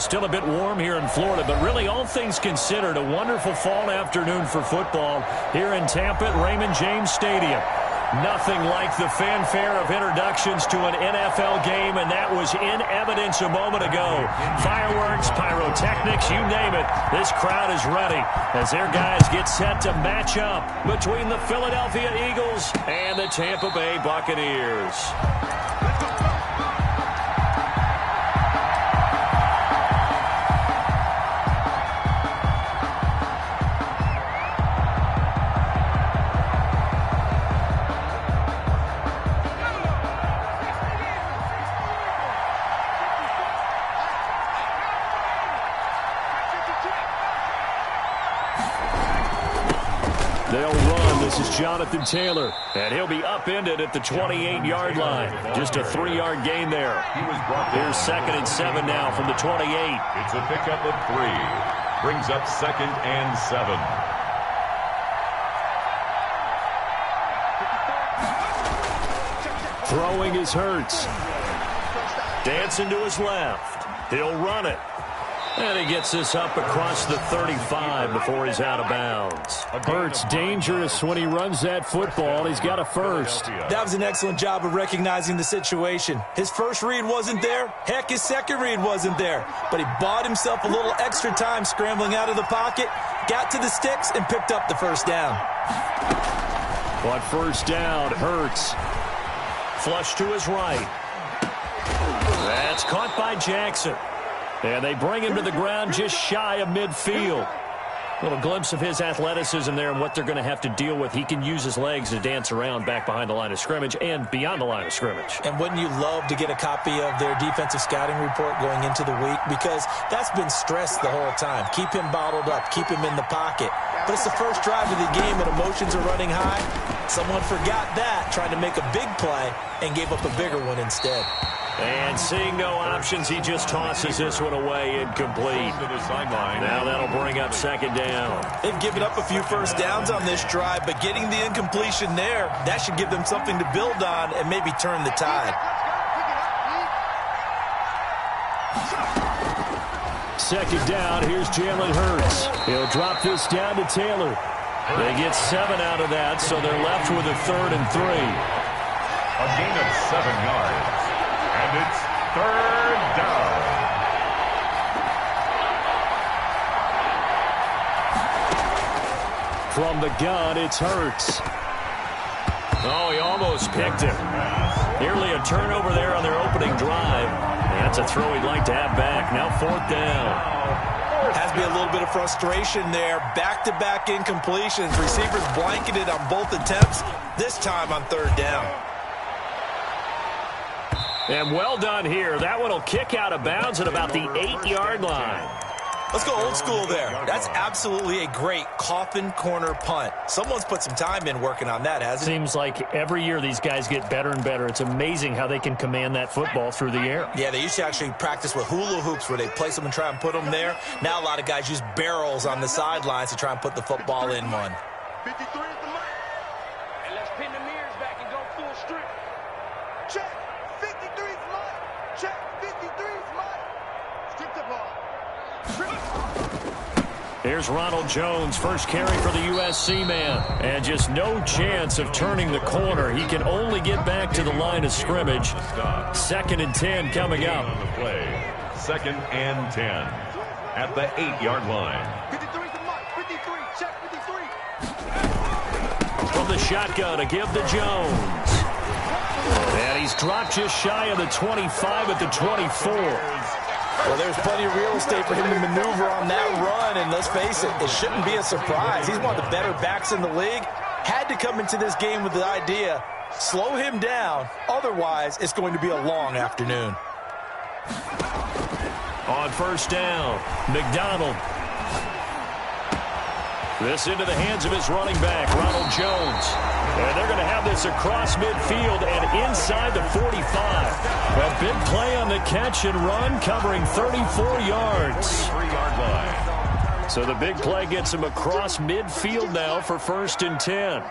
Still a bit warm here in Florida, but really all things considered, a wonderful fall afternoon for football here in Tampa at Raymond James Stadium. Nothing like the fanfare of introductions to an NFL game, and that was in evidence a moment ago. Fireworks, pyrotechnics, you name it. This crowd is ready as their guys get set to match up between the Philadelphia Eagles and the Tampa Bay Buccaneers. They'll run. This is Jonathan Taylor, and he'll be upended at the 28-yard line. Just a 3-yard gain there. Here's 2nd and 7 now from the 28. It's a pickup of 3. Brings up 2nd and 7. Throwing is Hurts. Dancing to his left. He'll run it. And he gets this up across the 35 before he's out of bounds. Hurts dangerous when he runs that football. He's got a first. That was an excellent job of recognizing the situation. His first read wasn't there. Heck, his second read wasn't there. But he bought himself a little extra time scrambling out of the pocket, got to the sticks, and picked up the first down. On first down, Hurts. Flush to his right. That's caught by Jackson. And they bring him to the ground just shy of midfield. A little glimpse of his athleticism there and what they're going to have to deal with. He can use his legs to dance around back behind the line of scrimmage and beyond the line of scrimmage. And wouldn't you love to get a copy of their defensive scouting report going into the week? Because that's been stressed the whole time. Keep him bottled up. Keep him in the pocket. But it's the first drive of the game and emotions are running high. Someone forgot that, trying to make a big play, and gave up a bigger one instead. And seeing no options, he just tosses this one away incomplete. Now that'll bring up 2nd down. They've given up a few first downs on this drive, but getting the incompletion there, that should give them something to build on and maybe turn the tide. 2nd down, here's Jalen Hurts. He'll drop this down to Taylor. They get 7 out of that, so they're left with a 3rd and 3. A gain of 7 yards. And it's 3rd down. From the gun, it's Hurts. Oh, he almost picked him. Nearly a turnover there on their opening drive. That's a throw he'd like to have back. Now 4th down. Has to be a little bit of frustration there. Back-to-back incompletions. Receivers blanketed on both attempts, this time on 3rd down. And well done here. That one will kick out of bounds at about the 8-yard line. Let's go old school there. That's absolutely a great coffin corner punt. Someone's put some time in working on that, hasn't it? Seems like every year these guys get better and better. It's amazing how they can command that football through the air. Yeah, they used to actually practice with hula hoops where they place them and try and put them there. Now a lot of guys use barrels on the sidelines to try and put the football in one. 53 is the mark. And let's pin the mirrors back and go full strip. Check. 53 is mine. Check. 53 is mine. Strip the ball. Here's Ronald Jones, first carry for the USC man. And just no chance of turning the corner. He can only get back to the line of scrimmage. 2nd and 10 coming up. On the play. 2nd and 10 at the 8-yard line. 53 is the mark. 53. Check 53. From the shotgun to give to Jones. And he's dropped just shy of the 25 at the 24. Well, there's plenty of real estate for him to maneuver on that run, and let's face it, it shouldn't be a surprise. He's one of the better backs in the league. Had to come into this game with the idea, slow him down, otherwise it's going to be a long afternoon. On first down, McDonald. This into the hands of his running back, Ronald Jones. And they're going to have this across midfield and inside the 45. A big play on the catch and run, covering 34 yards. 3-yard line. So the big play gets him across midfield now for 1st and 10.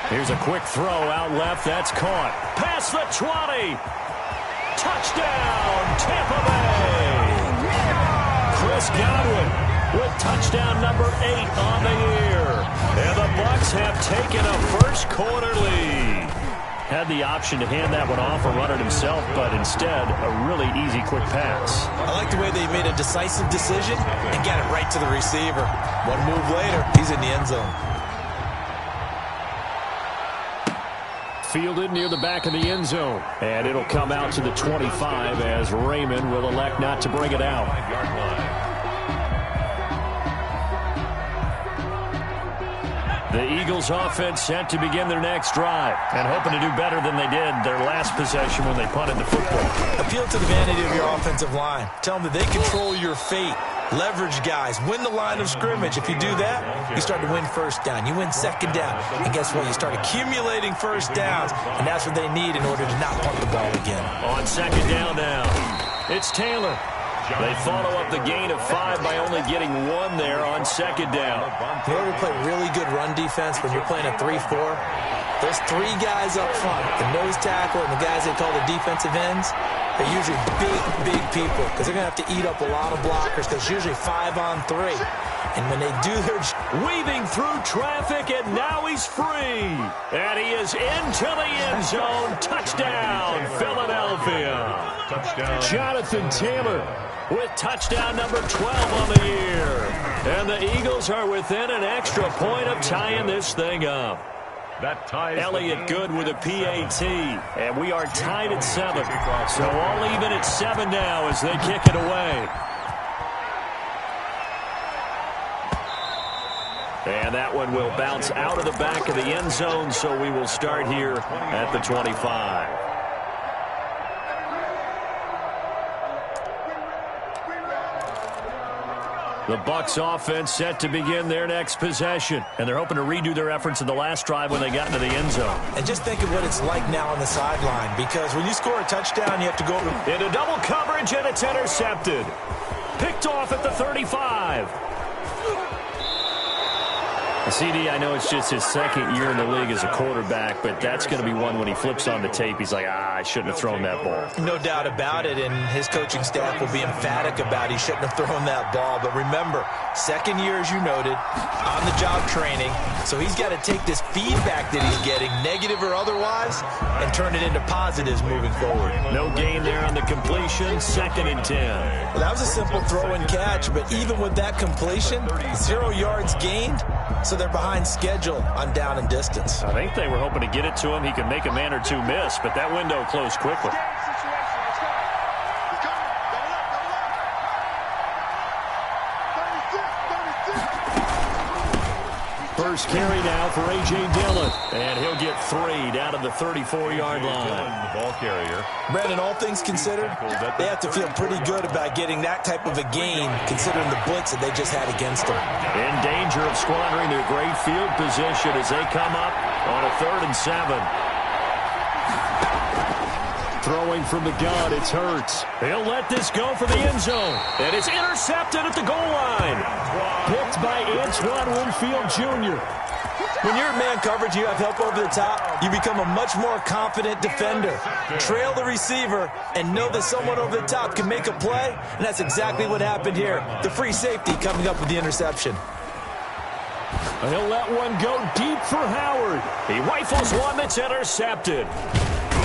Here's a quick throw out left. That's caught. Past the 20. Touchdown, Tampa Bay! Chris Godwin with touchdown number 8 on the year. And the Bucs have taken a first quarter lead. Had the option to hand that one off or run it himself, but instead, a really easy, quick pass. I like the way they made a decisive decision and got it right to the receiver. One move later, he's in the end zone. Fielded near the back of the end zone. And it'll come out to the 25 as Raymond will elect not to bring it out. The Eagles offense set to begin their next drive and hoping to do better than they did their last possession when they punted the football. Appeal to the vanity of your offensive line. Tell them that they control your fate. Leverage guys. Win the line of scrimmage. If you do that, you start to win first down. You win second down. And guess what? You start accumulating first downs. And that's what they need in order to not punt the ball again. On second down now, it's Taylor. They follow up the gain of 5 by only getting 1 there on second down. You ever play really good run defense when you're playing a 3-4? Those 3 guys up front, the nose tackle and the guys they call the defensive ends, they're usually big people because they're going to have to eat up a lot of blockers because it's usually 5 on 3. And when they do their... Weaving through traffic, and now he's free. And he is into the end zone. Touchdown, Philadelphia. Touchdown. Jonathan Taylor with touchdown number 12 on the year. And the Eagles are within an extra point of tying this thing up. That ties Elliott Good with a PAT, and we are tied at 7. So all even at 7 now as they kick it away. And that one will bounce out of the back of the end zone, so we will start here at the 25. The Bucs offense set to begin their next possession, and they're hoping to redo their efforts in the last drive when they got into the end zone. And just think of what it's like now on the sideline, because when you score a touchdown, you have to go into double coverage, and it's intercepted. Picked off at the 35. CD, I know it's just his second year in the league as a quarterback, but that's going to be one when he flips on the tape. He's like, I shouldn't have thrown that ball. No doubt about it, and his coaching staff will be emphatic about he shouldn't have thrown that ball. But remember, second year, as you noted, on-the-job training, so he's got to take this feedback that he's getting, negative or otherwise, and turn it into positives moving forward. No gain there on the completion, 2nd and 10. Well, that was a simple throw and catch, but even with that completion, 0 yards gained, so they're behind schedule on down and distance. I think they were hoping to get it to him. He could make a man or two miss, but that window closed quickly. First carry now for A.J. Dillon, and he'll get 3 down to the 34-yard line. The ball carrier. Brandon, all things considered, they have to feel pretty good about getting that type of a gain, considering the blitz that they just had against them. In danger of squandering their great field position as they come up on a 3rd and 7. Throwing from the gun, it's Hurts. He'll let this go for the end zone. And it's intercepted at the goal line. Picked by Antoine Winfield Jr. When you're in man coverage, you have help over the top, you become a much more confident defender. Trail the receiver and know that someone over the top can make a play, and that's exactly what happened here. The free safety coming up with the interception. He'll let one go deep for Howard. He rifles one that's intercepted.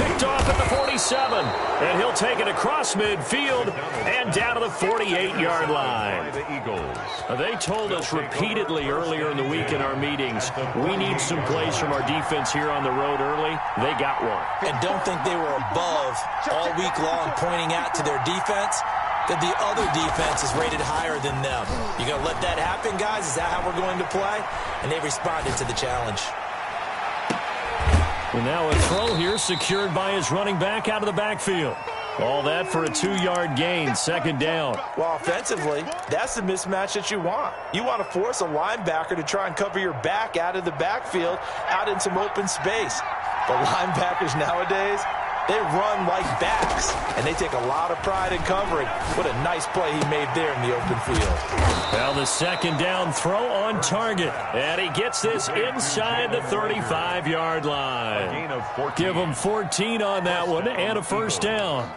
Picked off at the 47, and he'll take it across midfield and down to the 48-yard line. The Eagles. They told us repeatedly earlier in the week in our meetings, we need some plays from our defense here on the road early. They got one. And don't think they were above all week long pointing out to their defense that the other defense is rated higher than them. You going to let that happen, guys? Is that how we're going to play? And they responded to the challenge. And now a throw here secured by his running back out of the backfield. All that for a 2-yard gain, 2nd down. Well, offensively, that's the mismatch that you want. You want to force a linebacker to try and cover your back out of the backfield, out in some open space. But linebackers nowadays, they run like backs, and they take a lot of pride in covering. What a nice play he made there in the open field. Well, the 2nd down throw on target, and he gets this inside the 35-yard line. Gain of 14. Give him 14 on that one and a 1st down.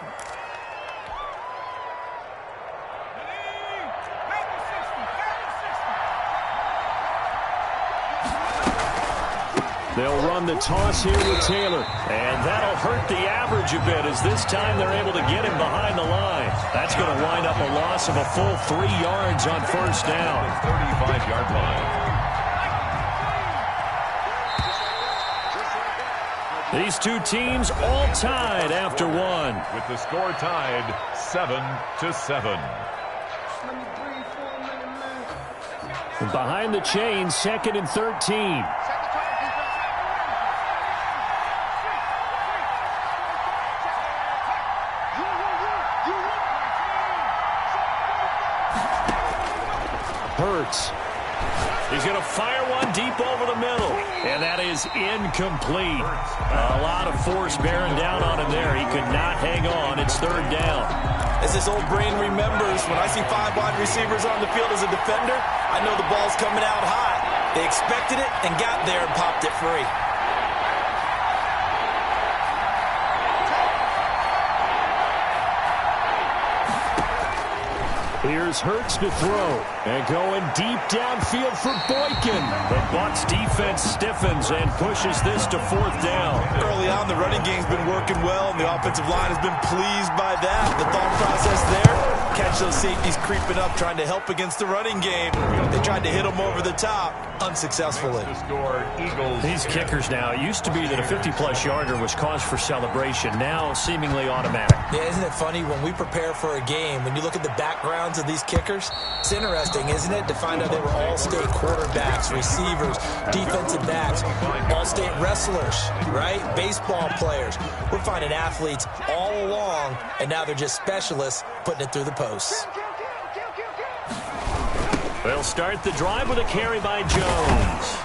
They'll run the toss here with Taylor. And that'll hurt the average a bit as this time they're able to get him behind the line. That's going to wind up a loss of a full 3 yards on first down. 35-yard line. These two teams all tied after one. With the score tied 7-7. Behind the chains, 2nd and 13. Hurts. He's going to fire one deep over the middle. And that is incomplete. A lot of force bearing down on him there. He could not hang on. It's 3rd down. As his old brain remembers, when I see 5 wide receivers on the field as a defender, I know the ball's coming out high. They expected it and got there and popped it free. Here's Hurts to throw. And going deep downfield for Boykin. The Bucs defense stiffens and pushes this to 4th down. Early on, the running game's been working well, and the offensive line has been pleased by that. The thought process there, catch those safeties creeping up, trying to help against the running game. They tried to hit them over the top, unsuccessfully. These kickers now, it used to be that a 50-plus yarder was cause for celebration. Now, seemingly automatic. Yeah, isn't it funny when we prepare for a game, when you look at the backgrounds of these kickers, it's interesting, isn't it, to find out they were all-state quarterbacks, receivers, defensive backs, all-state wrestlers, right? Baseball players. We're finding athletes all along, and now they're just specialists putting it through the posts. They'll start the drive with a carry by Jones.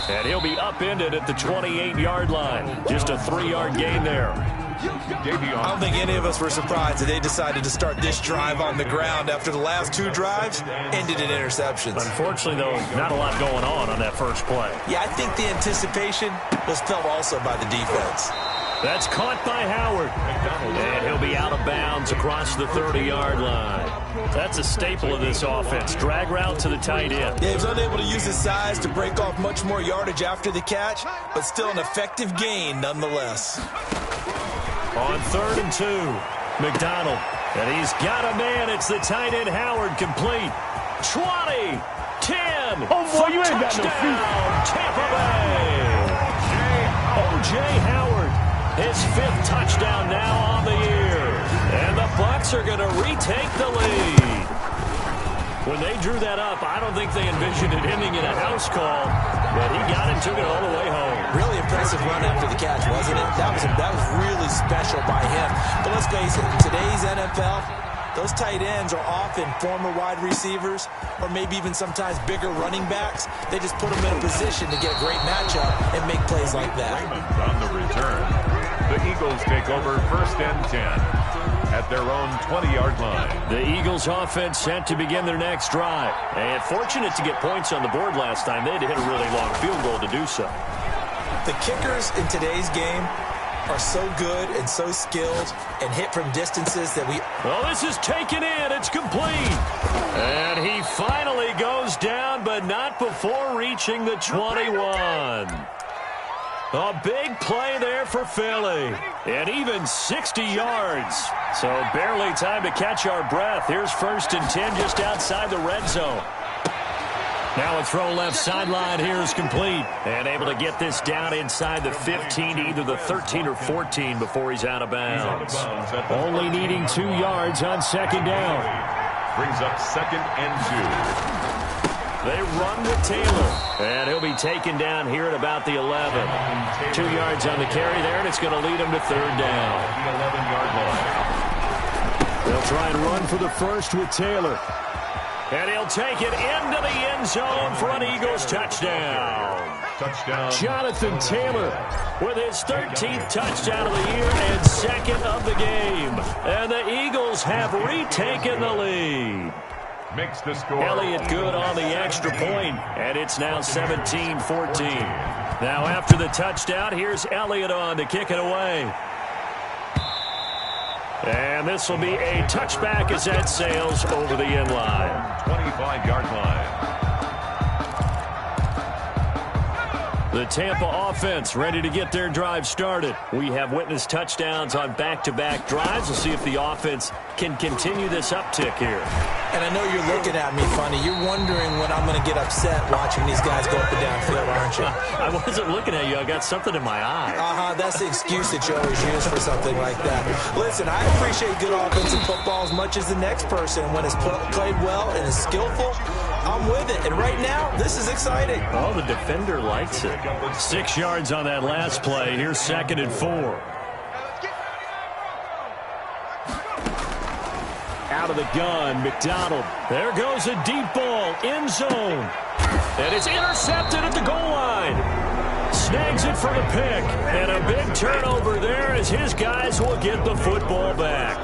And he'll be upended at the 28-yard line. Just a 3-yard gain there. I don't think any of us were surprised that they decided to start this drive on the ground after the last 2 drives ended in interceptions. Unfortunately, though, not a lot going on that first play. Yeah, I think the anticipation was felt also by the defense. That's caught by Howard. And he'll be out of bounds across the 30-yard line. That's a staple of this offense. Drag route to the tight end. Yeah, he was unable to use his size to break off much more yardage after the catch, but still an effective gain nonetheless. On 3rd and 2, McDonald. And he's got a man. It's the tight end Howard, complete. 20, 10, oh boy, you ain't got no feet. Tampa Bay. O.J. Howard, his 5th touchdown now on the year. And the Bucs are going to retake the lead. When they drew that up, I don't think they envisioned it ending in a house call, but he got it, took it all the way home. Really impressive run after the catch, wasn't it? That was really special by him. But let's face it, in today's NFL, those tight ends are often former wide receivers or maybe even sometimes bigger running backs. They just put them in a position to get a great matchup and make plays like that. On the return, the Eagles take over 1st and 10 at their own 20-yard line. The Eagles offense set to begin their next drive. And fortunate to get points on the board last time. They had to hit a really long field goal to do so. The kickers in today's game are so good and so skilled and hit from distances that we... Well, this is taken in. It's complete. And he finally goes down, but not before reaching the 21. A big play there for Philly. And even 60 yards. So barely time to catch our breath. Here's 1st and 10 just outside the red zone. Now a throw left sideline here is complete. And able to get this down inside the 15 to either the 13 or 14 before he's out of bounds. Only needing 2 yards on 2nd down. Brings up 2nd and 2. They run with Taylor. And he'll be taken down here at about the 11. 2 yards on the carry there, and it's going to lead him to 3rd down. The 11-yard line. They'll try and run for the first with Taylor. And he'll take it into the end zone for an Eagles touchdown. Touchdown. Jonathan Taylor with his 13th touchdown of the year and 2nd of the game. And the Eagles have retaken the lead. Makes the score. Elliott good on the extra point, and it's now 17-14. Now after the touchdown, here's Elliott on to kick it away. And this will be a touchback as that sails over the end line. 25-yard line. The Tampa offense ready to get their drive started. We have witnessed touchdowns on back-to-back drives. We'll see if the offense can continue this uptick here. And I know you're looking at me funny. You're wondering when I'm going to get upset watching these guys go up and down field, aren't you? I wasn't looking at you. I got something in my eye. That's the excuse that you always use for something like that. Listen, I appreciate good offensive football as much as the next person. When it's played well and is skillful, I'm with it. And right now, this is exciting. Oh, the defender likes it. 6 yards on that last play. Here's 2nd and 4. Out of the gun, McDonald. There goes a deep ball, end zone. And it's intercepted at the goal line. Snags it for the pick. And a big turnover there as his guys will get the football back.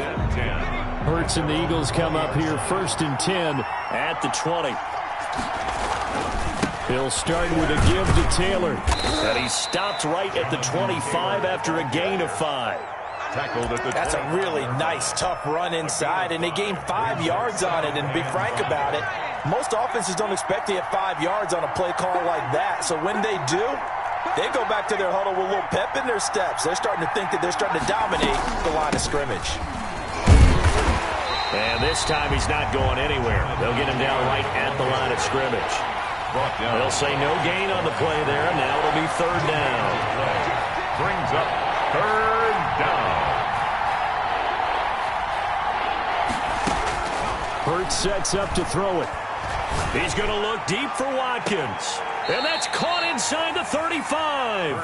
Hurts and the Eagles come up here 1st and 10 at the 20. He'll start with a give to Taylor. And he stopped right at the 25 after a gain of 5. Tackled at the That's a really nice, tough run inside, and they gained 5 yards on it. And to be frank about it, most offenses don't expect to get 5 yards on a play call like that. So when they do, they go back to their huddle with a little pep in their steps. They're starting to think that they're starting to dominate the line of scrimmage. And this time he's not going anywhere. They'll get him down right at the line of scrimmage. They'll say no gain on the play there. Now it'll be 3rd down. brings up 3rd down. Hurts sets up to throw it. He's going to look deep for Watkins. And that's caught inside the 35.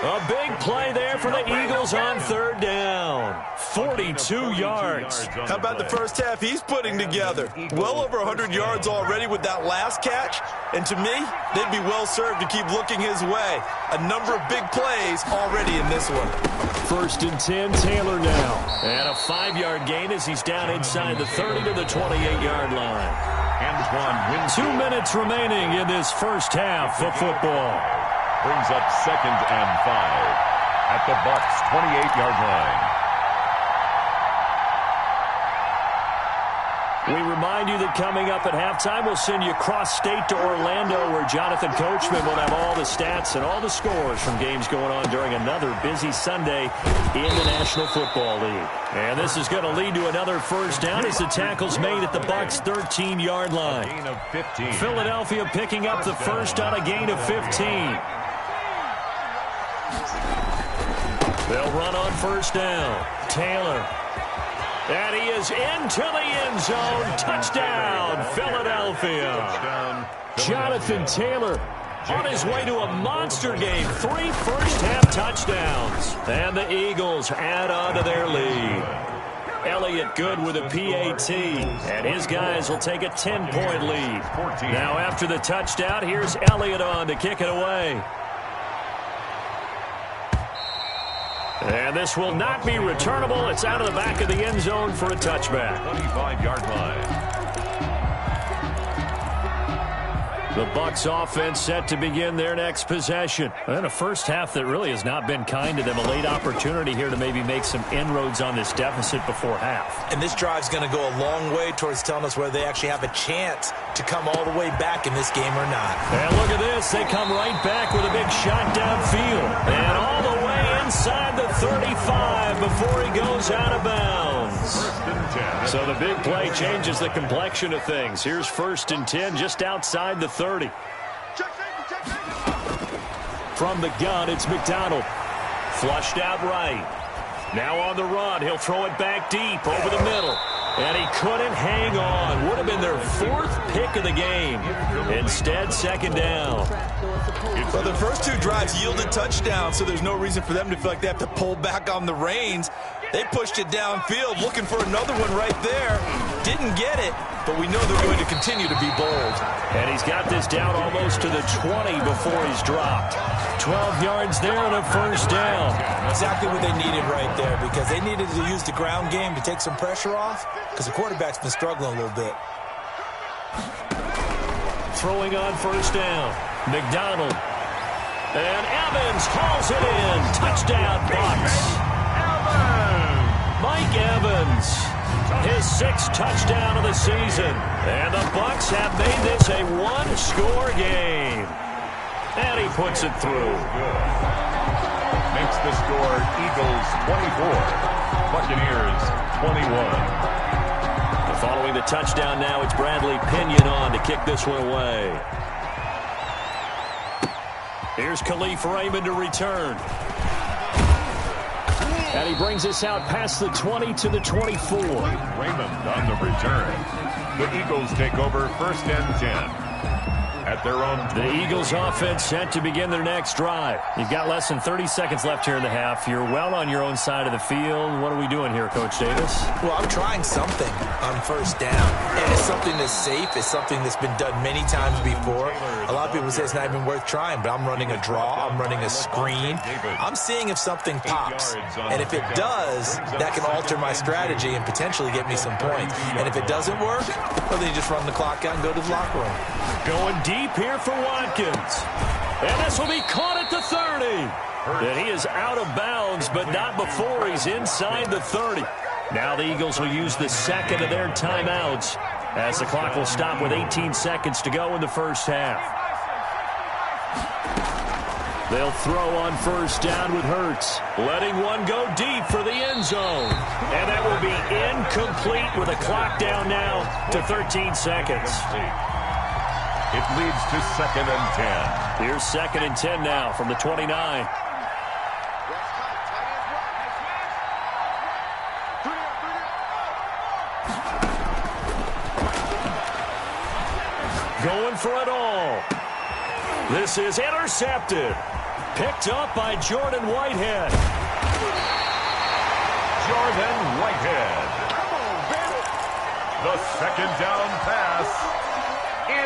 A big play there for the Eagles on 3rd down. 42 yards. How about the first half he's putting together? Well over 100 yards already with that last catch. And to me, they'd be well served to keep looking his way. A number of big plays already in this one. 1st and 10, Taylor now. And a 5-yard gain as he's down inside the 30 to the 28-yard line. 2 minutes remaining in this first half of football. Brings up 2nd and 5 at the Bucs' 28-yard line. We remind you that coming up at halftime, we'll send you cross-state to Orlando, where Jonathan Coachman will have all the stats and all the scores from games going on during another busy Sunday in the National Football League. And this is going to lead to another first down as the tackle's made at the Bucs' 13-yard line. Gain of 15. Philadelphia picking up the first on a gain of 15. They'll run on first down. Taylor. And he is into the end zone. Touchdown, Philadelphia. Jonathan Taylor on his way to a monster game. 3 first-half touchdowns. And the Eagles add on to their lead. Elliott good with a PAT. And his guys will take a 10-point lead. Now after the touchdown, here's Elliott on to kick it away. And this will not be returnable. It's out of the back of the end zone for a touchback. 25-yard line. The Bucs offense set to begin their next possession. And a first half that really has not been kind to them. A late opportunity here to maybe make some inroads on this deficit before half. And this drive's going to go a long way towards telling us whether they actually have a chance to come all the way back in this game or not. And look at this. They come right back with a big shot downfield. And all the way inside the 35 before he goes out of bounds. 1st and 10. So the big play changes the complexion of things. Here's 1st and 10 just outside the 30. From the gun, it's McDonald. Flushed out right. Now on the run, he'll throw it back deep over the middle. And he couldn't hang on. Would have been their 4th pick of the game. Instead, 2nd down. Well, the first 2 drives yielded touchdowns, so there's no reason for them to feel like they have to pull back on the reins. They pushed it downfield, looking for another one right there. Didn't get it, but we know they're going to continue to be bold. And he's got this down almost to the 20 before he's dropped. 12 yards there and a first down. Exactly what they needed right there, because they needed to use the ground game to take some pressure off, because the quarterback's been struggling a little bit. Throwing on first down. McDonald. And Evans hauls it in. Touchdown, Bucs. Mike Evans, his 6th touchdown of the season. And the Bucs have made this a 1-score game. And he puts it through. Makes the score Eagles 24, Buccaneers 21. Following the touchdown now, it's Bradley Pinion on to kick this one away. Here's Khalif Raymond to return. And he brings us out past the 20 to the 24. Raymond on the return. The Eagles take over 1st and 10. At their own. The Eagles offense set to begin their next drive. You've got less than 30 seconds left here in the half. You're well on your own side of the field. What are we doing here, Coach Davis? Well, I'm trying something on 1st down. And it's something that's safe. It's something that's been done many times before. A lot of people say it's not even worth trying, but I'm running a draw. I'm running a screen. I'm seeing if something pops. And if it does, that can alter my strategy and potentially get me some points. And if it doesn't work, well, then you just run the clock out and go to the locker room. Going deep here for Watkins. And this will be caught at the 30. And he is out of bounds, but not before he's inside the 30. Now the Eagles will use the second of their timeouts as the clock will stop with 18 seconds to go in the first half. They'll throw on 1st down with Hurts, letting one go deep for the end zone. And that will be incomplete with a clock down now to 13 seconds. It leads to 2nd and 10. Here's 2nd and 10 now from the 29. Going for it all. This is intercepted. Picked up by Jordan Whitehead. Jordan Whitehead. Come on, baby. The 2nd down pass.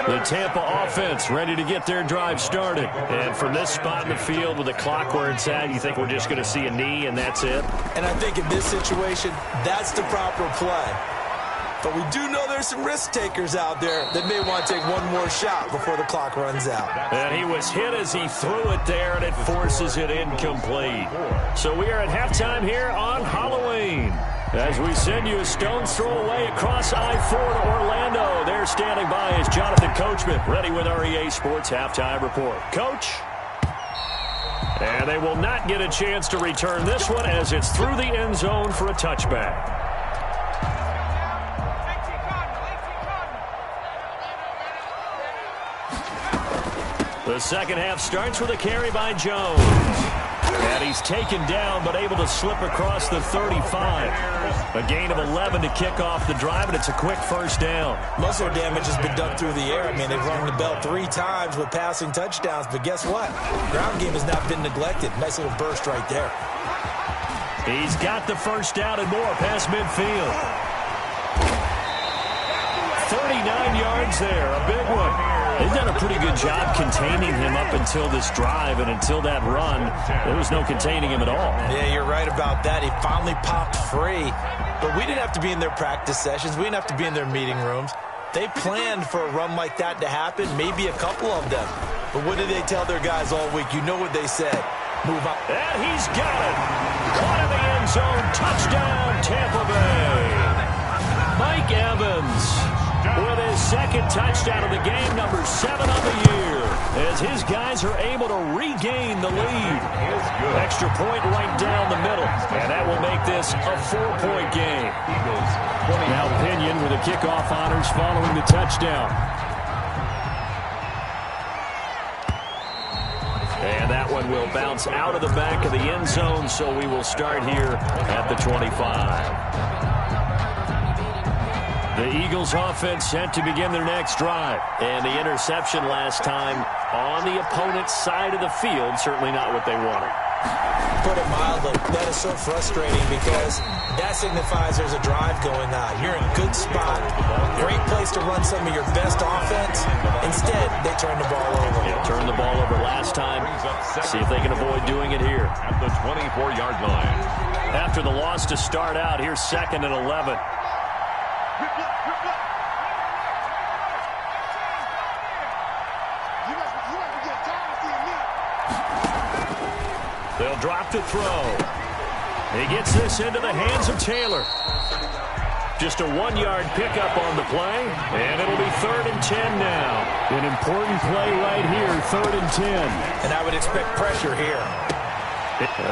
The Tampa offense ready to get their drive started. And from this spot in the field with the clock where it's at, you think we're just going to see a knee and that's it? And I think in this situation, that's the proper play. But we do know there's some risk takers out there that may want to take one more shot before the clock runs out. And he was hit as he threw it there, and it forces it incomplete. So we are at halftime here on Halloween. As we send you a stone's throw away across I-4 to Orlando. There standing by is Jonathan Coachman, ready with our EA Sports Halftime Report. Coach? And they will not get a chance to return this one as it's through the end zone for a touchback. The second half starts with a carry by Jones. And he's taken down but able to slip across the 35. A gain of 11 to kick off the drive, and it's a quick 1st down. Muscle damage has been done through the air. I mean, they've rung the bell 3 times with passing touchdowns, but guess what? Ground game has not been neglected. Nice little burst right there. He's got the 1st down and more past midfield. 39 yards there, a big one. They've done a pretty good job containing him up until this drive, and until that run, there was no containing him at all. Yeah, you're right about that. He finally popped free. But we didn't have to be in their practice sessions. We didn't have to be in their meeting rooms. They planned for a run like that to happen, maybe a couple of them. But what did they tell their guys all week? You know what they said. Move up. And he's got it. Caught in the end zone. Touchdown, Tampa Bay. Mike Evans with his 2nd touchdown of the game, number 7 on the year, as his guys are able to regain the lead. Extra point right down the middle, and that will make this a 4-point game. Now Pinion with the kickoff honors following the touchdown. And that one will bounce out of the back of the end zone, so we will start here at the 25. The Eagles offense set to begin their next drive. And the interception last time on the opponent's side of the field, certainly not what they wanted. Put it mildly, that is so frustrating because that signifies there's a drive going on. You're in a good spot, great place to run some of your best offense. Instead, they turn the ball over. Yeah, turned the ball over last time. See if they can avoid doing it here. At the 24-yard line. After the loss to start out, here's 2nd and 11. They'll drop the throw. He gets this into the hands of Taylor. Just a 1-yard pickup on the play, and it'll be 3rd and 10 now. An important play right here, 3rd and 10. And I would expect pressure here.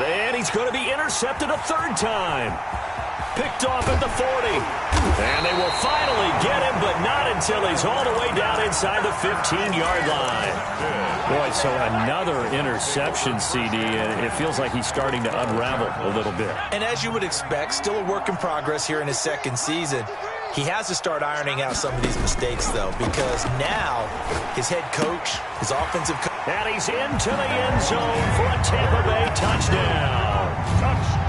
And he's going to be intercepted a 3rd time. Picked off at the 40. And they will finally get him, but not until he's all the way down inside the 15-yard line. Boy, so another interception, CD, and it feels like he's starting to unravel a little bit. And as you would expect, still a work in progress here in his 2nd season. He has to start ironing out some of these mistakes, though, because now his head coach, his offensive coach. And he's into the end zone for a Tampa Bay touchdown.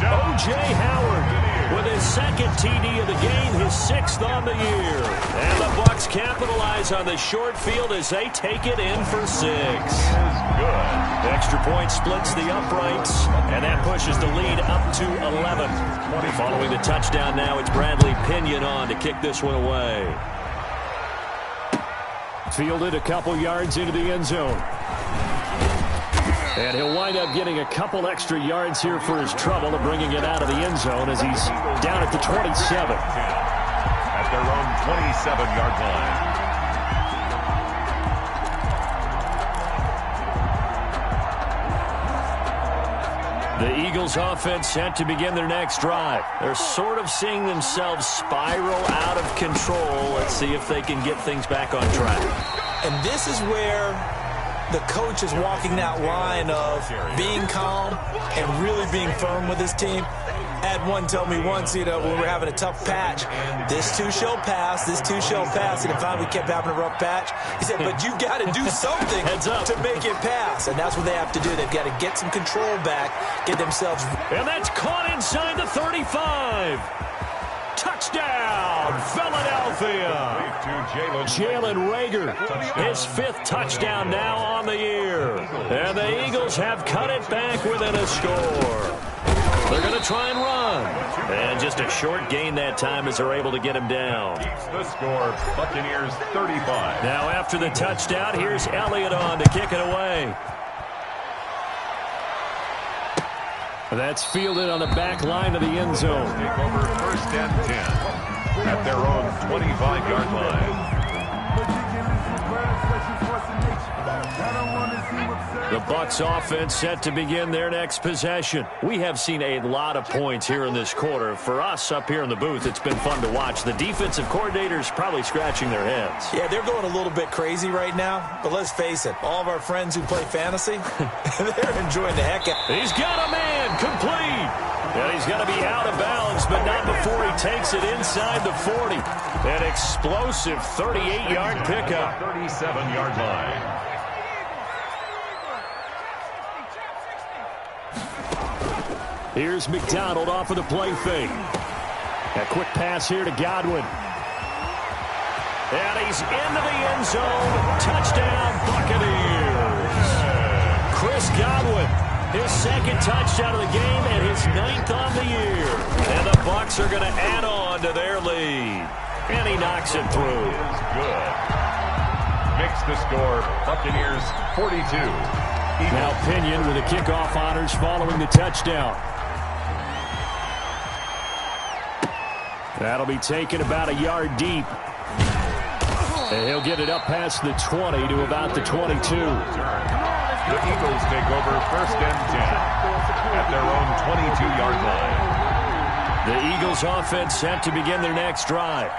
O.J. Howard with his 2nd TD of the game, his 6th on the year. And the Bucs capitalize on the short field as they take it in for 6. Good. Extra point splits the uprights, and that pushes the lead up to 11. Following the touchdown now, it's Bradley Pinion on to kick this one away. Fielded a couple yards into the end zone. And he'll wind up getting a couple extra yards here for his trouble of bringing it out of the end zone as he's down at the 27. At their own 27-yard line. The Eagles offense set to begin their next drive. They're sort of seeing themselves spiral out of control. Let's see if they can get things back on track. And this is where the coach is walking that line of being calm and really being firm with his team. I had one tell me once, when we're having a tough patch, this too shall pass, this too shall pass. And if finally we kept having a rough patch, he said, but you've got to do something to make it pass. And that's what they have to do. They've got to get some control back, get themselves. And that's caught inside the 35. Touchdown, Philadelphia. Jalen Reagor, his 5th touchdown now on the year. And the Eagles have cut it back within a score. They're going to try and run. And just a short gain that time as they're able to get him down. Keeps the score, Buccaneers 35. Now after the touchdown, here's Elliott on to kick it away. That's fielded on the back line of the end zone. Take over 1st and 10 at their own 25-yard line. The Bucs offense set to begin their next possession. We have seen a lot of points here in this quarter. For us up here in the booth, it's been fun to watch. The defensive coordinators probably scratching their heads. Yeah, they're going a little bit crazy right now. But let's face it, all of our friends who play fantasy, they're enjoying the heck out. He's got a man complete. And he's going to be out of bounds, but not before he takes it inside the 40. An explosive 38-yard pickup. 37-yard line. Here's McDonald off of the play fake. A quick pass here to Godwin. And he's into the end zone. Touchdown, Buccaneers. Chris Godwin, his 2nd touchdown of the game and his 9th on the year. And the Bucs are going to add on to their lead. And he knocks it through. Good. Makes the score, Buccaneers 42. Now Pinion with the kickoff honors following the touchdown. That'll be taken about a yard deep. And he'll get it up past the 20 to about the 22. The Eagles take over 1st and 10 at their own 22-yard line. The Eagles offense set to begin their next drive.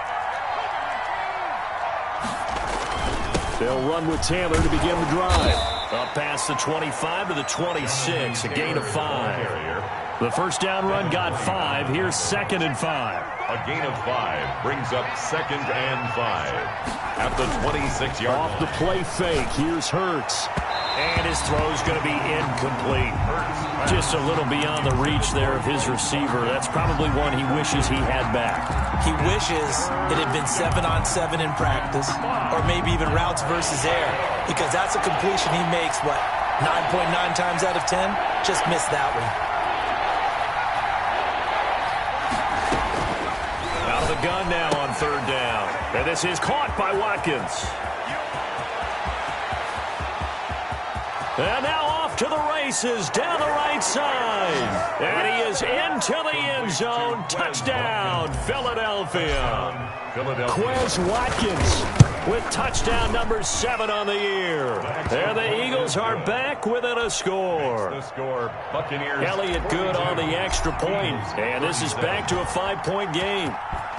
They'll run with Taylor to begin the drive. Up past the 25 to the 26, a gain of 5. The first down run got 5. Here's 2nd and 5. A gain of 5 brings up 2nd and 5 at the 26-yard line. Off the play fake, here's Hurts. And his throw's going to be incomplete. Just a little beyond the reach there of his receiver. That's probably one he wishes he had back. He wishes it had been 7-on-7 in practice, or maybe even routes versus air, because that's a completion he makes, 9.9 times out of 10? Just missed that one. Out of the gun now on 3rd down. And this is caught by Watkins. And now off off to the races down the right side. And he is into the end zone. Touchdown, Philadelphia. Quez Watkins with touchdown number 7 on the year. And the Eagles are back within a score. Elliott good on the extra point. And this is back to a 5-point game.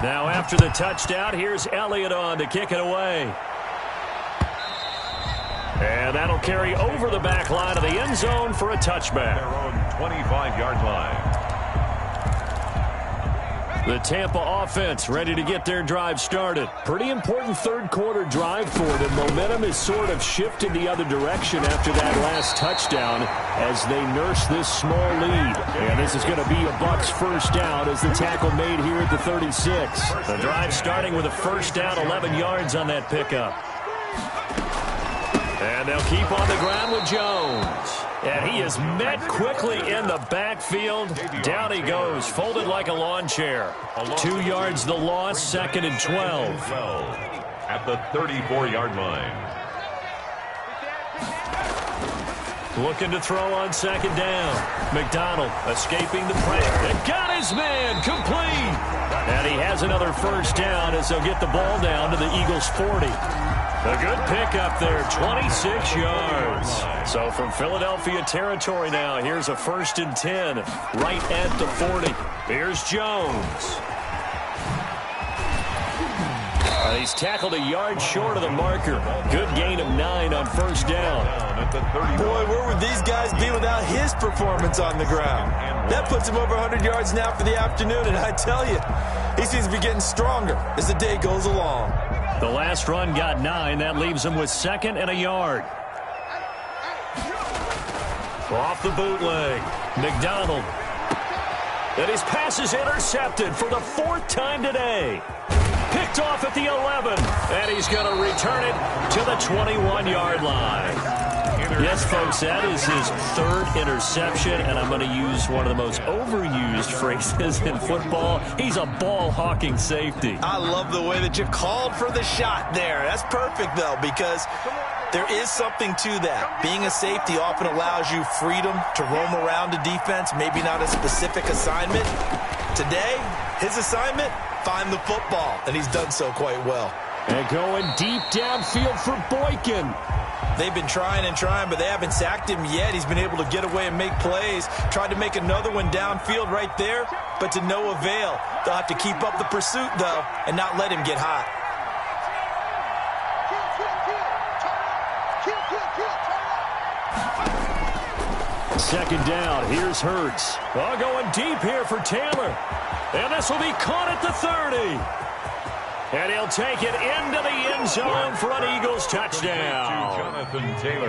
Now after the touchdown, here's Elliott on to kick it away. And that'll carry over the back line of the end zone for a touchback. Their own 25-yard line. The Tampa offense ready to get their drive started. Pretty important third-quarter drive for them. Momentum is sort of shifted the other direction after that last touchdown as they nurse this small lead. And this is going to be a Bucs first down as the tackle made here at the 36. The drive starting with a first down, 11 yards on that pickup. And they'll keep on the ground with Jones. And he is met quickly in the backfield. Down he goes, folded like a lawn chair. 2 yards the loss, 2nd and 12. At the 34-yard line. Looking to throw on 2nd down. McDonald escaping the pressure. And got his man complete. And he has another first down as they'll get the ball down to the Eagles' 40. A good pickup there, 26 yards. So from Philadelphia territory now, here's a 1st and 10 right at the 40. Here's Jones. He's tackled a yard short of the marker. Good gain of 9 on first down. Boy, where would these guys be without his performance on the ground? That puts him over 100 yards now for the afternoon, and I tell you, he seems to be getting stronger as the day goes along. The last run got 9. That leaves him with 2nd and a yard. Off the bootleg. McDonald. And his pass is intercepted for the 4th time today. Picked off at the 11. And he's going to return it to the 21-yard line. Yes, folks, that is his 3rd interception, and I'm going to use one of the most overused phrases in football. He's a ball-hawking safety. I love the way that you called for the shot there. That's perfect, though, because there is something to that. Being a safety often allows you freedom to roam around a defense, maybe not a specific assignment. Today, his assignment, find the football, and he's done so quite well. And going deep downfield for Boykin. They've been trying and trying, but they haven't sacked him yet. He's been able to get away and make plays. Tried to make another one downfield right there, but to no avail. They'll have to keep up the pursuit, though, and not let him get hot. Second down. Here's Hurts. Oh, going deep here for Taylor. And this will be caught at the 30. And he'll take it into the end zone for an Eagles touchdown.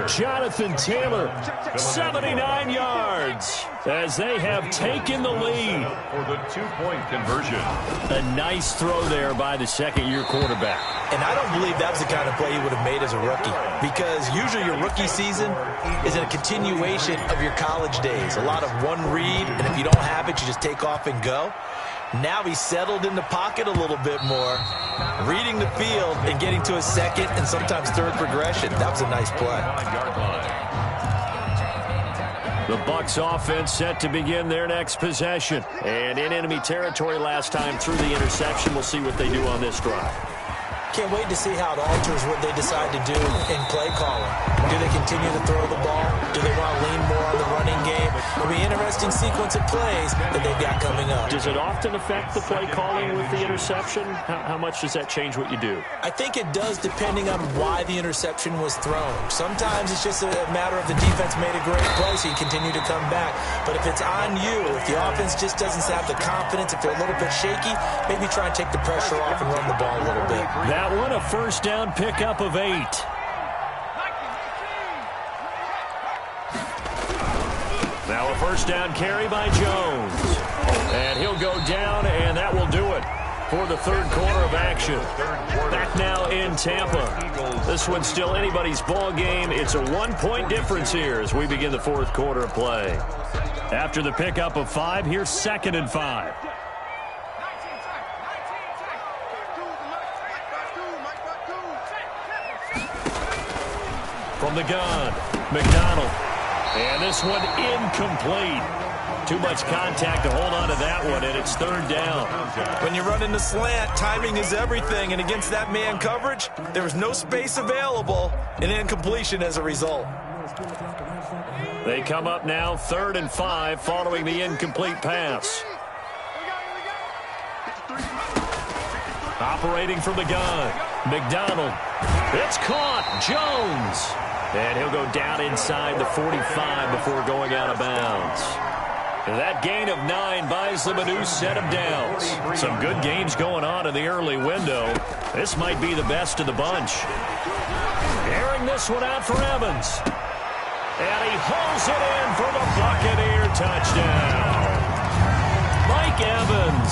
Jonathan Taylor, 79 yards, as they have taken the lead. For the 2-point conversion. A nice throw there by the second-year quarterback. And I don't believe that was the kind of play he would have made as a rookie, because usually your rookie season is a continuation of your college days. A lot of one read, and if you don't have it, you just take off and go. Now he's settled in the pocket a little bit more, reading the field and getting to a 2nd and sometimes 3rd progression. That was a nice play. The Bucs offense set to begin their next possession. And in enemy territory last time through the interception. We'll see what they do on this drive. Can't wait to see how it alters what they decide to do in play calling. Do they continue to throw the ball? Do they want to lean more on the running game? It'll be an interesting sequence of plays that they've got coming up. Does it often affect the play calling with the interception? How much does that change what you do? I think it does, depending on why the interception was thrown. Sometimes it's just a matter of the defense made a great play, so you continue to come back. But if it's on you, if the offense just doesn't have the confidence, if they're a little bit shaky, maybe try and take the pressure off and run the ball a little bit. That one, a first down pickup of 8. Now a first down carry by Jones. And he'll go down, and that will do it for the 3rd quarter of action. Back now in Tampa. This one's still anybody's ball game. It's a 1-point difference here as we begin the 4th quarter of play. After the pickup of 5, here's 2nd and 5. From the gun, McDonald. And this one incomplete. Too much contact to hold on to that one, and it's third down. When you run in the slant, timing is everything, and against that man coverage, there was no space available, and incompletion as a result. They come up now 3rd and 5 following the incomplete pass. Operating from the gun, McDonald. It's caught. Jones. And he'll go down inside the 45 before going out of bounds. That gain of 9 buys them a new set of downs. Some good games going on in the early window. This might be the best of the bunch. Airing this one out for Evans. And he holds it in for the Buccaneer touchdown. Mike Evans,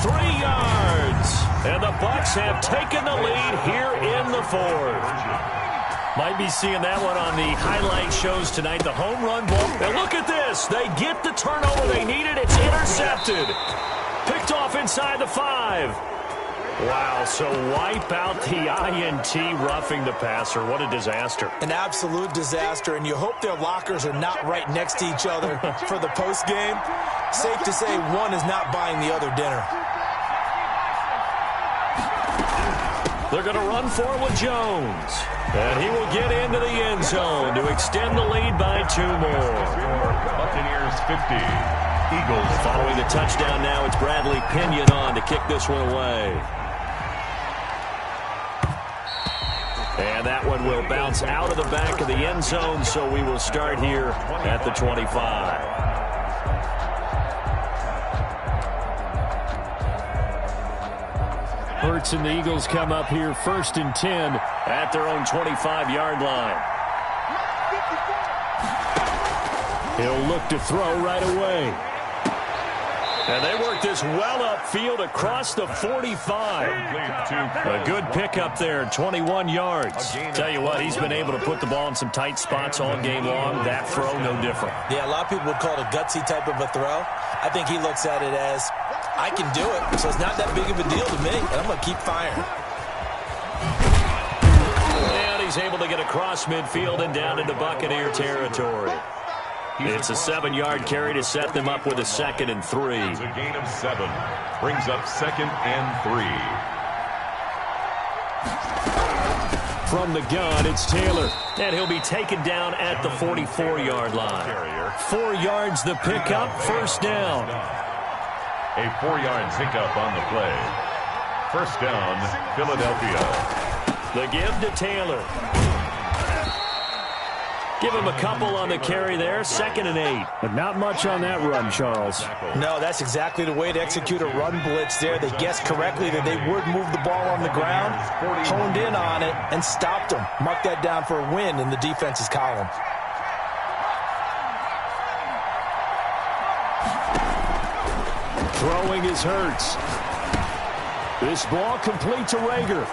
43 yards. And the Bucs have taken the lead here in the 4th. Might be seeing that one on the highlight shows tonight, the home run ball. And look at this. They get the turnover they needed. It's intercepted. Picked off inside the 5. Wow, so wipe out the INT roughing the passer. What a disaster. An absolute disaster, and you hope their lockers are not right next to each other for the postgame. Safe to say one is not buying the other dinner. They're going to run for it with Jones. And he will get into the end zone to extend the lead by 2 more. Buccaneers 50. Eagles. Following the touchdown now, it's Bradley Pinion on to kick this one away. And that one will bounce out of the back of the end zone, so we will start here at the 25. Hurts and the Eagles come up here 1st and 10 at their own 25-yard line. He'll look to throw right away. And they work this well upfield across the 45. A good pickup there, 21 yards. Tell you what, he's been able to put the ball in some tight spots all game long. That throw, no different. Yeah, a lot of people would call it a gutsy type of a throw. I think he looks at it as, I can do it, so it's not that big of a deal to me, and I'm going to keep firing. And he's able to get across midfield and down into Buccaneer territory. It's a 7-yard carry to set them up with a 2nd and 3. It's a gain of 7. Brings up 2nd and 3. From the gun, it's Taylor. And he'll be taken down at the 44-yard line. 4 yards the pickup, 1st down. A 4-yard pickup on the play. 1st down, Philadelphia. The give to Taylor. Give him a couple on the carry there, 2nd and 8. But not much on that run, Charles. No, that's exactly the way to execute a run blitz there. They guessed correctly that they would move the ball on the ground, honed in on it, and stopped them. Mark that down for a win in the defense's column. Throwing is Hurts. This ball complete to Rager.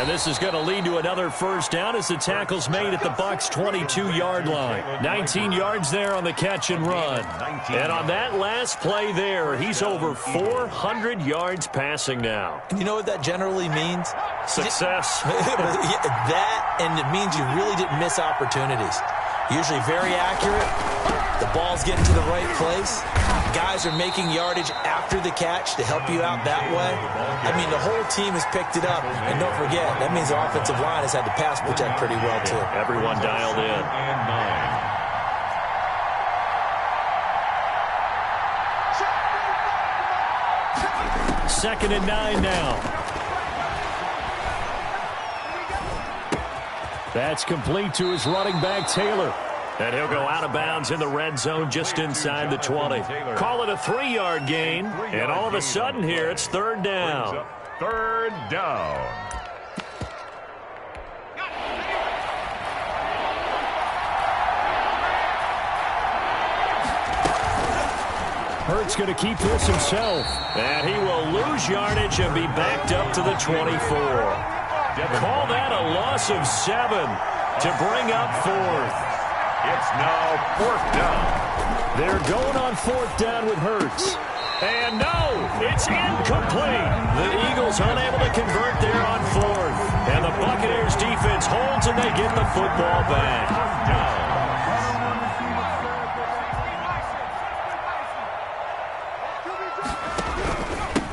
And this is going to lead to another 1st down as the tackle's made at the Bucs' 22-yard line. 19 yards there on the catch and run. And on that last play there, he's over 400 yards passing now. And you know what that generally means? Success. That, and it means you really didn't miss opportunities. Usually very accurate. The ball's getting to the right place. Guys are making yardage after the catch to help you out that way. I mean, the whole team has picked it up. And don't forget, that means the offensive line has had to pass protect pretty well, too. Everyone dialed in. And 9. 2nd and 9 now. That's complete to his running back, Taylor. And he'll go out of bounds in the red zone just inside the 20. Call it a 3-yard gain. And all of a sudden here, it's 3rd down. 3rd down. Hurts going to keep this himself. And he will lose yardage and be backed up to the 24. Call that a loss of 7 to bring up 4th. It's now 4th down. They're going on 4th down with Hurts. And no, it's incomplete. The Eagles unable to convert there on 4th. And the Buccaneers defense holds yards, and they get the football back.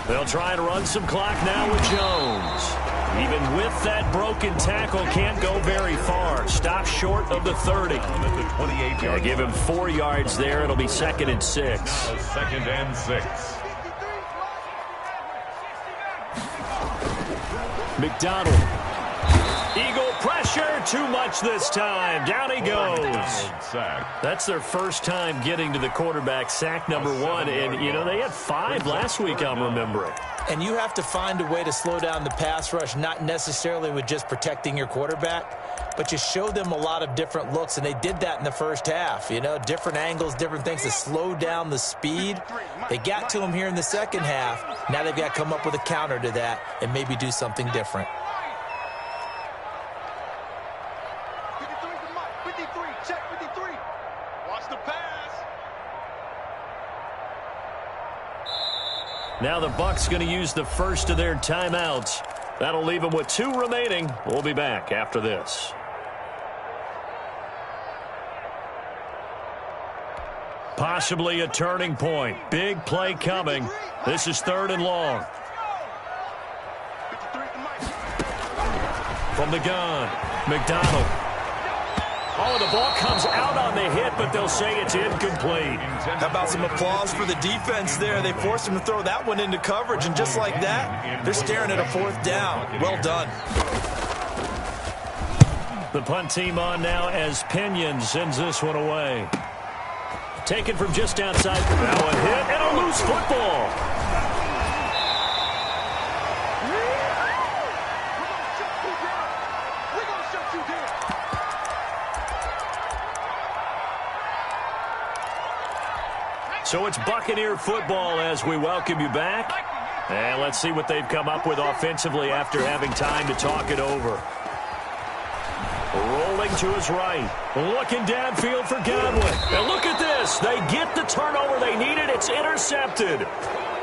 They'll try and run some clock now with Jones. Even with that broken tackle, can't go very far. Stop short of the 30. They'll give him 4 yards there. It'll be 2nd and 6. Now 2nd and 6. McDonald. Eagle pressure, too much this time. Down he goes. That's their first time getting to the quarterback, sack number 1. And, you know, they had 5 last week, I'm remembering. And you have to find a way to slow down the pass rush, not necessarily with just protecting your quarterback, but you show them a lot of different looks, and they did that in the first half. You know, different angles, different things to slow down the speed. They got to him here in the second half. Now they've got to come up with a counter to that and maybe do something different. 53, check 53. Watch the pass. Now the Bucs going to use the first of their timeouts. That'll leave them with 2 remaining. We'll be back after this. Possibly a turning point. Big play coming. This is 3rd and long. From the gun, McDonald. Oh, the ball comes out on the hit, but they'll say it's incomplete. How about some applause for the defense there? They forced him to throw that one into coverage, and just like that, they're staring at a 4th down. Well done. The punt team on now as Pinion sends this one away. Taken from just outside. Now a hit and a loose football. So it's Buccaneer football as we welcome you back. And let's see what they've come up with offensively after having time to talk it over. Rolling to his right. Looking downfield for Godwin. And look at this. They get the turnover they needed. It's intercepted.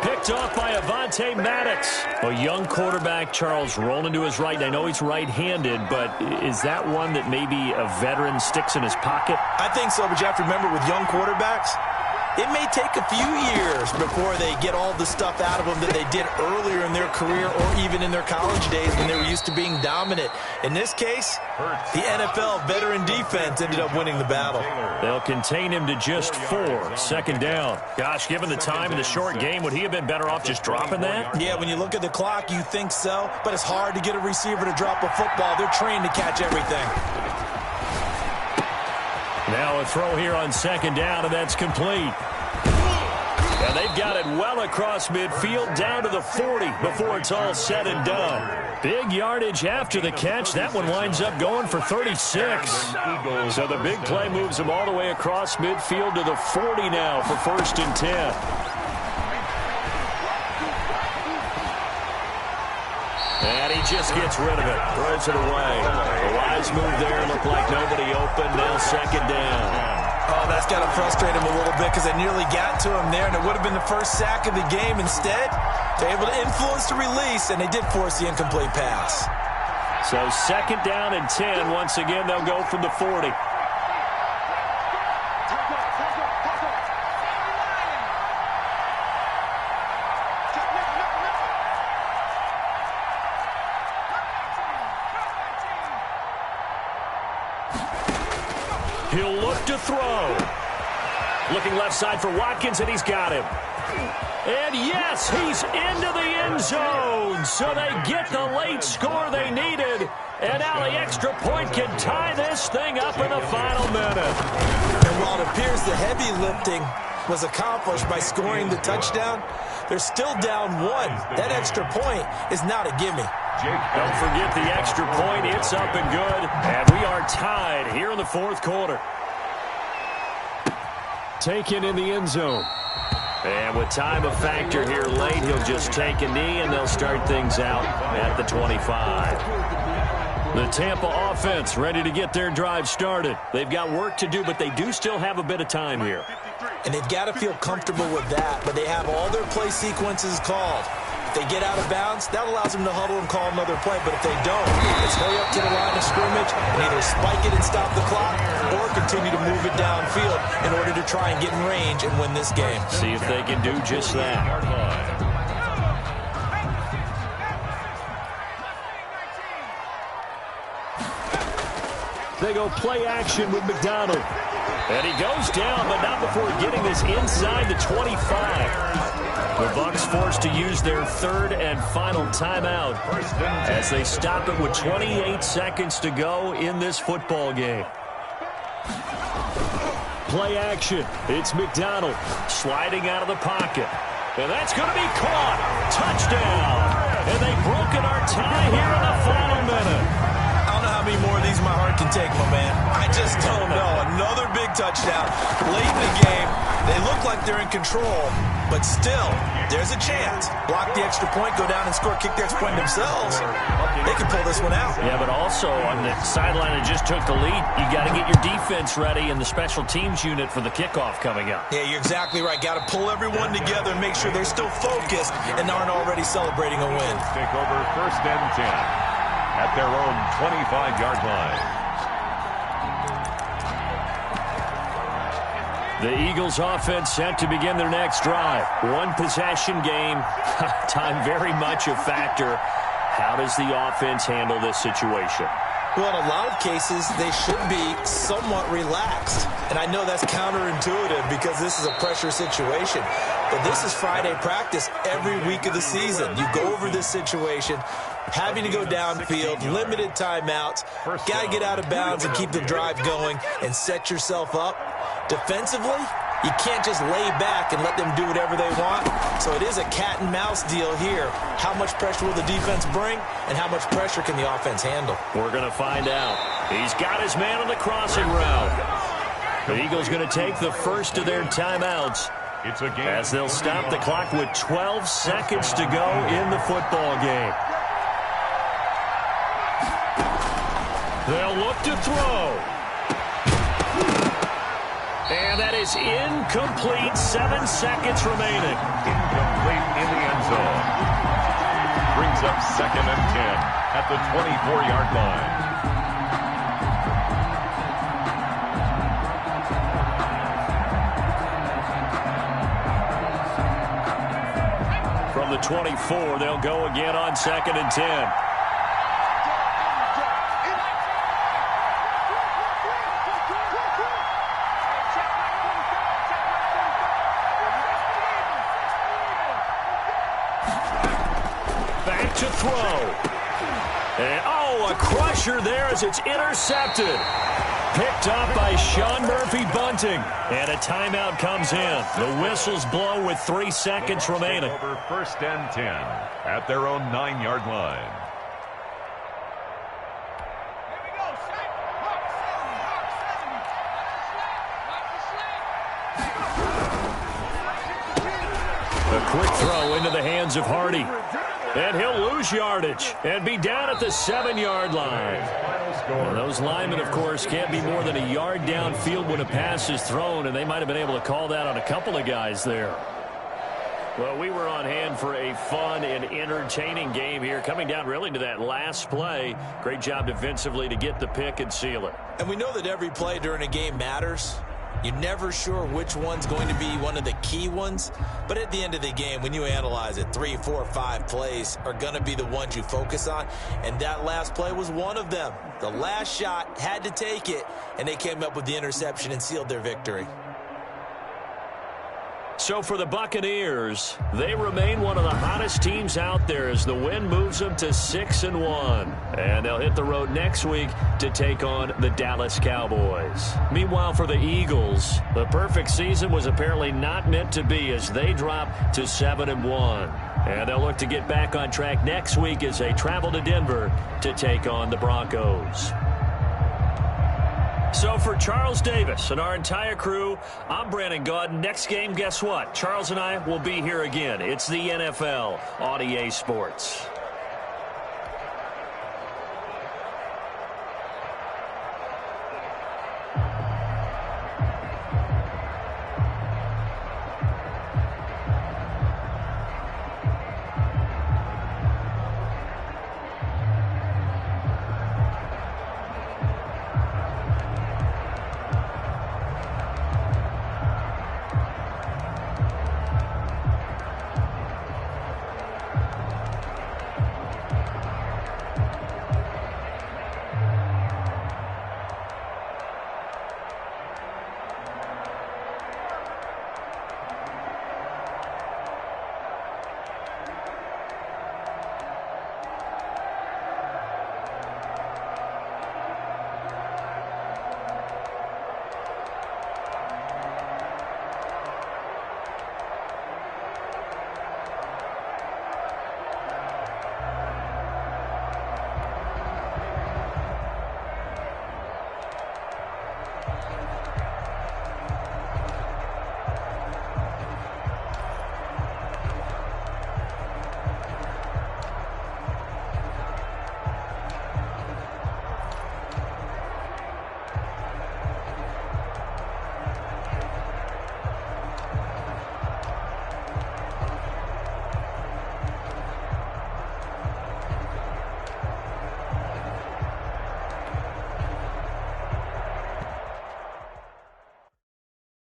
Picked off by Avonte Maddox. A young quarterback, Charles, rolling to his right. I know he's right-handed, but is that one that maybe a veteran sticks in his pocket? I think so, but you have to remember with young quarterbacks, it may take a few years before they get all the stuff out of them that they did earlier in their career or even in their college days when they were used to being dominant. In this case, the NFL veteran defense ended up winning the battle. They'll contain him to just 4. 2nd down. Gosh, given the time in the short game, would he have been better off just dropping that? Yeah, when you look at the clock, you think so, but it's hard to get a receiver to drop a football. They're trained to catch everything. Now a throw here on 2nd down, and that's complete. And they've got it well across midfield down to the 40 before it's all said and done. Big yardage after the catch. That one winds up going for 36. So the big play moves them all the way across midfield to the 40 now for 1st and 10. And he just gets rid of it. Throws it away. The wise move there. Looked like nobody open. Now 2nd down. Oh, that's got to frustrate him a little bit because they nearly got to him there, and it would have been the first sack of the game. Instead, they're able to influence the release, and they did force the incomplete pass. So 2nd down and 10. Once again, they'll go from the 40. He'll look to throw. Looking left side for Watkins, and he's got him. And yes, he's into the end zone. So they get the late score they needed. And now the extra point can tie this thing up in the final minute. And while it appears the heavy lifting was accomplished by scoring the touchdown, they're still down 1. That extra point is not a gimme. Don't forget the extra point. It's up and good. And we are tied here in the 4th quarter. Taken in the end zone. And with time a factor here late, he'll just take a knee, and they'll start things out at the 25. The Tampa offense ready to get their drive started. They've got work to do, but they do still have a bit of time here. And they've got to feel comfortable with that, but they have all their play sequences called. they get out of bounds, that allows them to huddle and call another play. But if they don't, it's hurry up to the line of scrimmage and either spike it and stop the clock or continue to move it downfield in order to try and get in range and win this game. See if they can do just that. They go play action with McDonald. And he goes down, but not before getting this inside the 25. The Bucs forced to use their third and final timeout as they stop it with 28 seconds to go in this football game. Play action. It's McDonald sliding out of the pocket. And that's going to be caught. Touchdown. And they've broken our tie here in the final minute. I don't know how many more of these my heart can take, my man. I just don't know. Another big touchdown late in the game. They look like they're in control, but still, there's a chance. Block the extra point, go down and score, kick the extra point themselves. They can pull this one out. Yeah, but also on the sideline that just took the lead, you got to get your defense ready and the special teams unit for the kickoff coming up. Yeah, you're exactly right. Got to pull everyone together and make sure they're still focused and aren't already celebrating a win. Take over 1st and 10 at their own 25-yard line. The Eagles offense set to begin their next drive. One possession game. Time very much a factor. How does the offense handle this situation? Well, in a lot of cases, they should be somewhat relaxed. And I know that's counterintuitive because this is a pressure situation. But this is Friday practice every week of the season. You go over this situation, having to go downfield, limited timeouts, got to get out of bounds and keep the drive going and set yourself up. Defensively, you can't just lay back and let them do whatever they want. So it is a cat and mouse deal here. How much pressure will the defense bring and how much pressure can the offense handle? We're going to find out. He's got his man on the crossing route. The Eagles going to take the first of their timeouts as they'll stop the clock with 12 seconds to go in the football game. They'll look to throw. And that is incomplete. 7 seconds remaining. Incomplete in the end zone. Brings up 2nd and 10 at the 24-yard line. From the 24, they'll go again on 2nd and 10. To throw. And, oh, a crusher there as it's intercepted. Picked up by Sean Murphy-Bunting. And a timeout comes in. The whistles blow with 3 seconds remaining. Over 1st and 10 at their own 9-yard line. A quick throw into the hands of Hardy. And he'll lose yardage and be down at the 7-yard line. And those linemen, of course, can't be more than a yard downfield when a pass is thrown, and they might have been able to call that on a couple of guys there. Well, we were on hand for a fun and entertaining game here, coming down really to that last play. Great job defensively to get the pick and seal it. And we know that every play during a game matters. You're never sure which one's going to be one of the key ones. But at the end of the game, when you analyze it, 3, 4, 5 plays are going to be the ones you focus on. And that last play was one of them. The last shot had to take it, and they came up with the interception and sealed their victory. So for the Buccaneers, they remain one of the hottest teams out there as the win moves them to 6-1. And they'll hit the road next week to take on the Dallas Cowboys. Meanwhile, for the Eagles, the perfect season was apparently not meant to be as they drop to 7-1. And they'll look to get back on track next week as they travel to Denver to take on the Broncos. So for Charles Davis and our entire crew, I'm Brandon Gaudin. Next game, guess what? Charles and I will be here again. It's the NFL on EA Sports.